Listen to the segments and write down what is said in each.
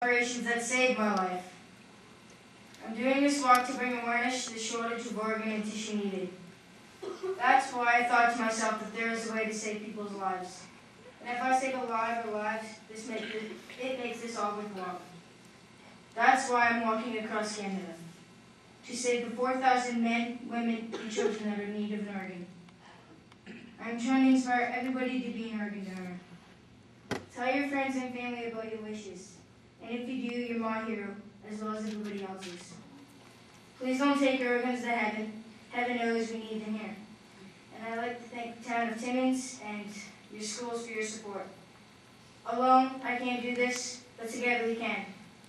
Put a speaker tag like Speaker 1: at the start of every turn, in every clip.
Speaker 1: Operations that saved my life. I'm doing this walk to bring awareness to the shortage of organ and tissue needed. That's why I thought to myself that there is a way to save people's lives. And if I save a life or lives, it makes this all worthwhile. That's why I'm walking across Canada, to save the 4,000 men, women, and children that are in need of an organ. I'm trying to inspire everybody to be an organ donor. Tell your friends and family about your wishes. And if you do, you're my hero, as well as everybody else's. Please don't take your organs to heaven. Heaven knows we need them here. And I'd like to thank the town of Timmins and your schools for your support. Alone, I can't do this, but together we can.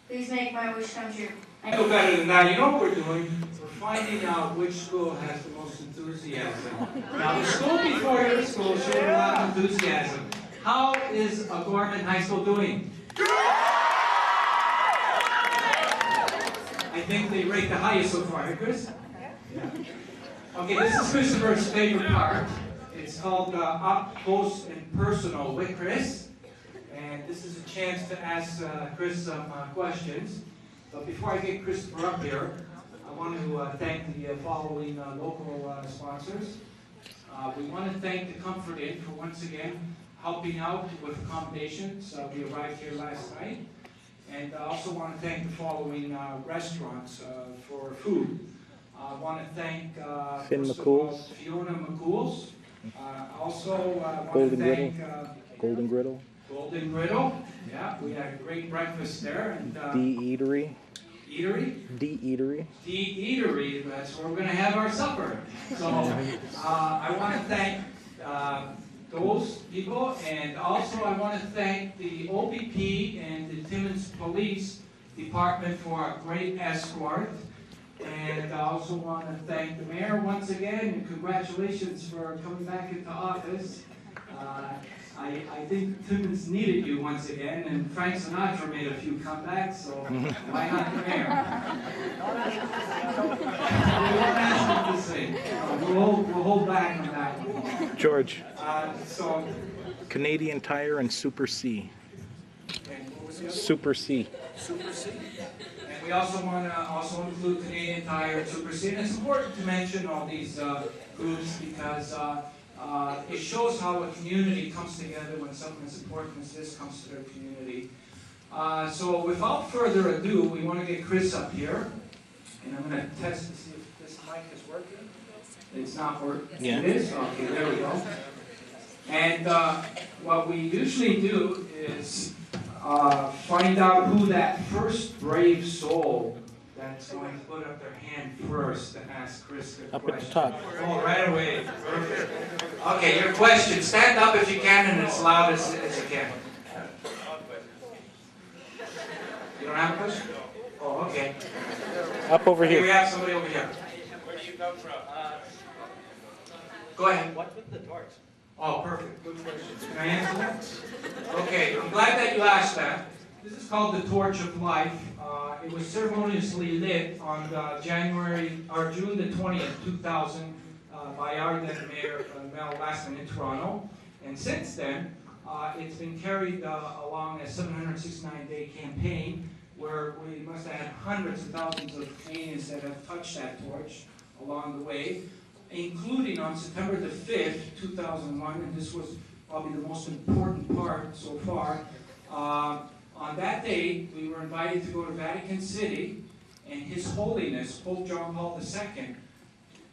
Speaker 1: Please make my wish come true.
Speaker 2: I know better than that. You know what we're doing? We're finding out which school has the most enthusiasm. Now, the school before your school showed a lot of enthusiasm. How is Gorman High School doing? I think they rate the highest so far, right, Chris? Yeah. Okay, this is Kristopher's favorite part. It's called Up Close and Personal with Chris. And this is a chance to ask Chris some questions. But before I get Kristopher up here, I want to thank the following local sponsors. We want to thank the Comfort Inn for once again helping out with accommodations. We arrived here last night. And I also want to thank the following restaurants for food. I want to thank Fiona McCool's. Also, want to thank
Speaker 3: Golden Griddle.
Speaker 2: Golden Griddle. Yeah, we had a great breakfast there. And
Speaker 3: D Eatery.
Speaker 2: Eatery?
Speaker 3: D Eatery.
Speaker 2: D Eatery. That's where we're going to have our supper. So I want to thank those people, and also I want to thank the OPP and the Timmins Police Department for a great escort. And I also want to thank the mayor once again, and congratulations for coming back into office. I think Timmins needed you once again, and Frank Sinatra made a few comebacks, so why not the mayor? We won't ask him to sing. We'll hold back on that one.
Speaker 3: George.
Speaker 2: So
Speaker 3: Canadian Tire and Super C. Super C.
Speaker 2: Super C. And we also want to include Canadian Tire and Super C. And it's important to mention all these groups because it shows how a community comes together when something as important as this comes to their community. So without further ado, we want to get Chris up here. And I'm going to test to see if this mic is working. It's not working.
Speaker 3: Yeah.
Speaker 2: It is? Okay, there we go. And what we usually do is find out who that first brave soul that's going to put up their hand first to ask Chris a question.
Speaker 3: Up at the top.
Speaker 2: Oh, right away. Perfect. Okay, your question. Stand up if you can and as loud as you can. You don't have a question? Oh, okay.
Speaker 3: Up over
Speaker 2: Okay,
Speaker 3: here.
Speaker 2: we have somebody over here.
Speaker 4: Where do you come from?
Speaker 2: Go ahead.
Speaker 4: What's with the torch?
Speaker 2: Oh, perfect. Good question. Can I answer that? Okay, I'm glad that you asked that. This is called the Torch of Life. It was ceremoniously lit on June the 20th, 2000, by our then Mayor Mel Lastman in Toronto. And since then, it's been carried along a 769-day campaign where we must have had hundreds of thousands of Canadians that have touched that torch along the way, including on September the 5th, 2001, and this was probably the most important part so far. On that day, we were invited to go to Vatican City, and His Holiness, Pope John Paul II,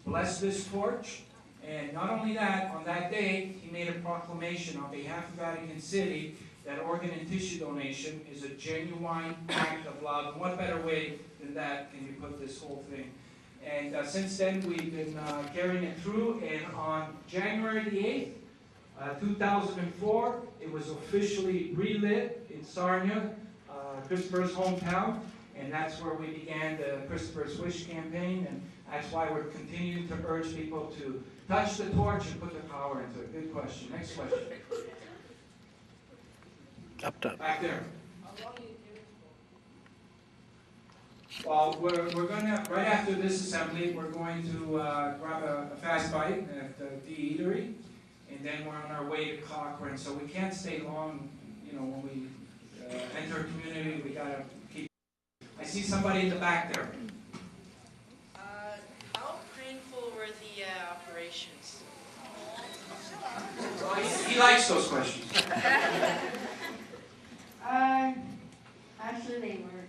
Speaker 2: blessed this torch. And not only that, on that day, he made a proclamation on behalf of Vatican City that organ and tissue donation is a genuine act of love. And what better way than that can you put this whole thing? And since then, we've been carrying it through, and on January the 8th, 2004, it was officially relit in Sarnia, Kristopher's hometown, and that's where we began the Kristopher's Wish campaign, and that's why we're continuing to urge people to touch the torch and put the power into it. Good question. Next question.
Speaker 3: Up top.
Speaker 2: Back there. Well, we're going to, right after this assembly, we're going to grab a fast bite at the D Eatery, and then we're on our way to Cochrane. So we can't stay long, you know, when we enter a community, we gotta keep. I see somebody in the back there.
Speaker 5: How painful were the operations?
Speaker 2: Well, he likes those questions.
Speaker 1: Actually they were.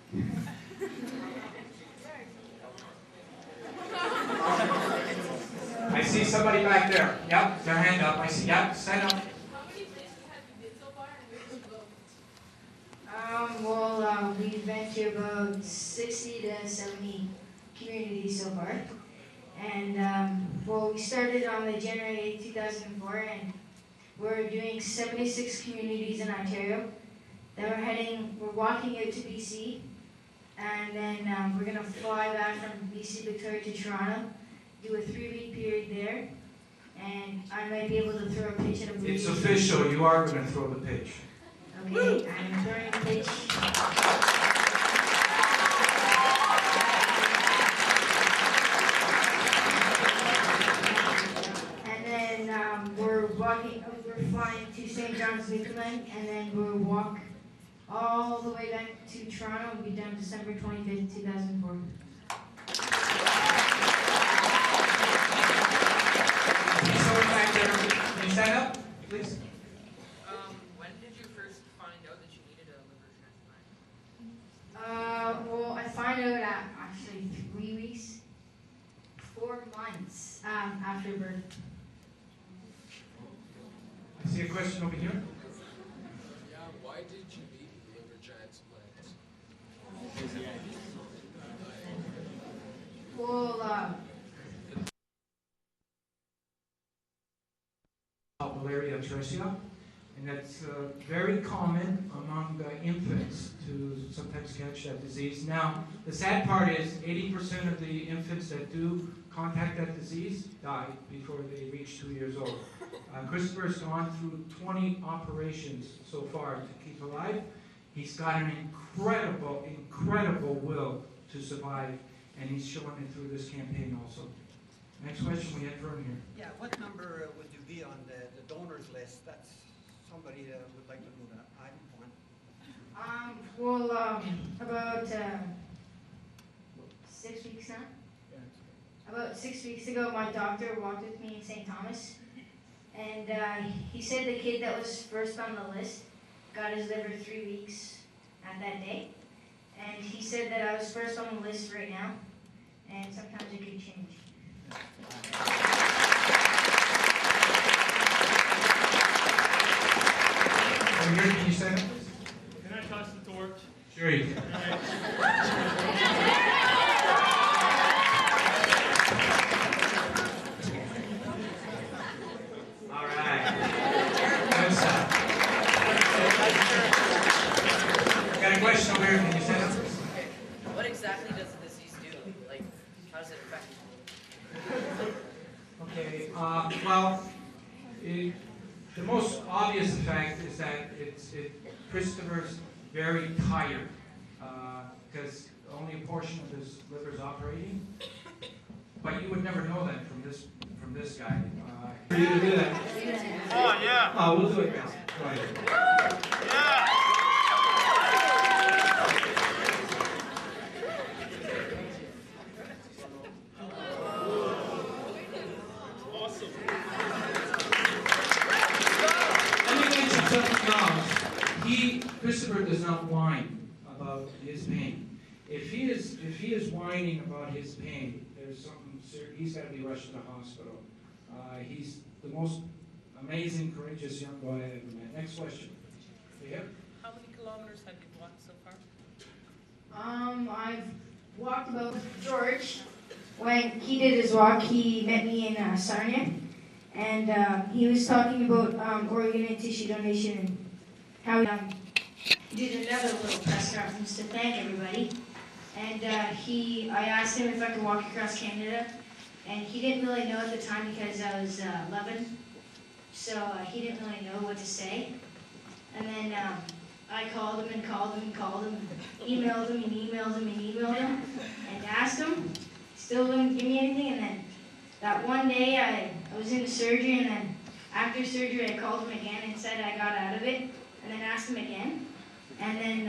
Speaker 2: I see somebody back there. Yep, their hand up. I see. Yep, stand up.
Speaker 6: How many places have you been so far and where did you go?
Speaker 1: We've been to about 60 to 70 communities so far. And, we started on the January 8, 2004, and we're doing 76 communities in Ontario. Then we're walking out to BC, and then we're going to fly back from BC Victoria to Toronto, do a 3-week period there, and I might be able to throw a pitch at a
Speaker 2: It's official. You are going to throw the pitch.
Speaker 1: Okay, I'm throwing the pitch. And then we're flying to St. John's, Newfoundland, and then we'll walk all the way back to Toronto and be done December 25th, 2004.
Speaker 2: Someone back there, can you stand up, please?
Speaker 5: When did you first find out that you needed a liver transplant?
Speaker 1: I found out at actually 3 weeks, 4 months after birth.
Speaker 2: I see a question over here.
Speaker 7: Yeah, why did you need liver transplants?
Speaker 2: Biliary Atresia, and that's very common among infants to sometimes catch that disease. Now, the sad part is 80% of the infants that do contact that disease die before they reach 2 years old. Kristopher's gone through 20 operations so far to keep alive. He's got an incredible will to survive, and he's showing it through this campaign also. Next question we have from here.
Speaker 8: Yeah, what number would you be on the donors list? That's somebody that would like to know that. I'm one.
Speaker 1: About 6 weeks now. About 6 weeks ago, my doctor walked with me in St. Thomas, and he said the kid that was first on the list got his liver 3 weeks at that day, and he said that I was first on the list right now, and sometimes it could change.
Speaker 2: Over here, can you stand up, please?
Speaker 4: Can I touch the torch?
Speaker 2: Sure you can. All right. Good stuff. Got a question over here. Can you stand up?
Speaker 5: What exactly does the disease do? Like, how does it affect people?
Speaker 2: Okay. The most obvious effect is that Kristopher's very tired because only a portion of his liver is operating. But you would never know that from this guy. For you to do that.
Speaker 4: Oh, yeah.
Speaker 2: Oh, we'll do it now. Go ahead.
Speaker 4: Yeah. Awesome.
Speaker 2: Let me mention something else. Kristopher does not whine about his pain. If he is whining about his pain, there's something serious. He's got to be rushed to the hospital. He's the most amazing, courageous young boy I ever met. Next question. Yeah.
Speaker 5: How many kilometers have you walked so far?
Speaker 1: I've walked about with George. When he did his walk, he met me in Sarnia, and he was talking about organ and tissue donation and how he did another little press conference to thank everybody. And I asked him if I could walk across Canada, and he didn't really know at the time because I was 11, so he didn't really know what to say. And then I called him and called him and called him, emailed him and emailed him and emailed him, and asked him. Still didn't give me anything, and then that one day I was in the surgery, and then after surgery I called him again and said I got out of it, and then asked him again. and then